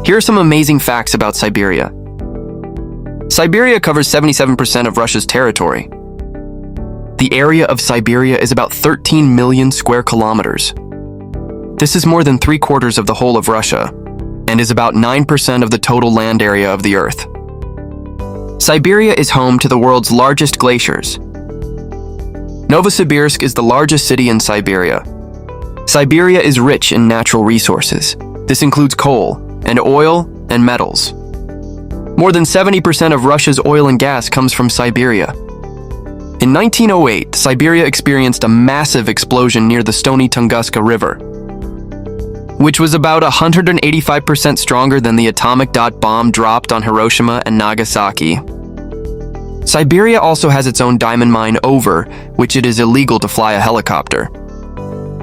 Here are some amazing facts about Siberia. Siberia covers 77% of Russia's territory. The area of Siberia is about 13 million square kilometers. This is more than 3/4 of the whole of Russia, and is about 9% of the total land area of the Earth. Siberia is home to the world's largest glaciers. Novosibirsk is the largest city in Siberia. Siberia is rich in natural resources. This includes coal, and oil, and metals. More than 70% of Russia's oil and gas comes from Siberia. In 1908, Siberia experienced a massive explosion near the Stony Tunguska River, which was about 185% stronger than the atomic bomb dropped on Hiroshima and Nagasaki. Siberia also has its own diamond mine over which it is illegal to fly a helicopter.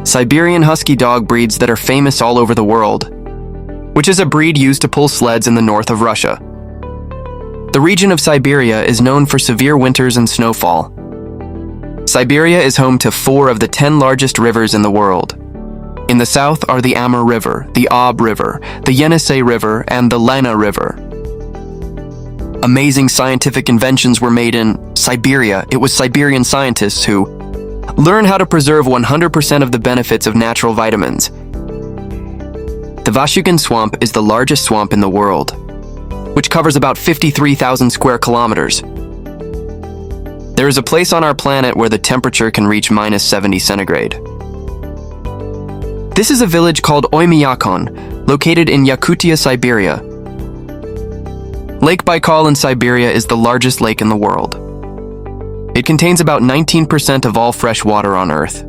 Siberian Husky dog breeds that are famous all over the world, which is a breed used to pull sleds in the north of Russia. The region of Siberia is known for severe winters and snowfall. Siberia is home to 4 of the 10 largest rivers in the world. In the south are the Amur River, the Ob River, the Yenisei River, and the Lena River. Amazing scientific inventions were made in Siberia. It was Siberian scientists who learned how to preserve 100% of the benefits of natural vitamins. The Vashukhin Swamp is the largest swamp in the world, which covers about 53,000 square kilometers. There is a place on our planet where the temperature can reach -70 centigrade. This is a village called Oymyakon, located in Yakutia, Siberia. Lake Baikal in Siberia is the largest lake in the world. It contains about 19% of all fresh water on Earth.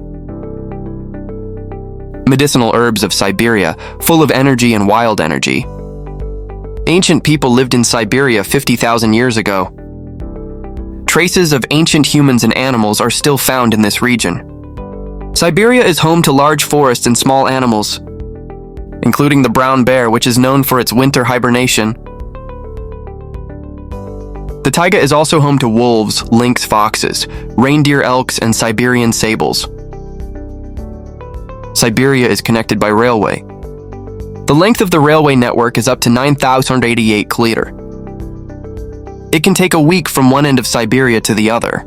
Medicinal herbs of Siberia, full of energy and wild energy. Ancient people lived in Siberia 50,000 years ago. Traces of ancient humans and animals are still found in this region. Siberia is home to large forests and small animals, including the brown bear, which is known for its winter hibernation. The taiga is also home to wolves, lynx foxes, reindeer elks, and Siberian sables. Siberia is connected by railway. The length of the railway network is up to 9,088 km. It can take a week from one end of Siberia to the other.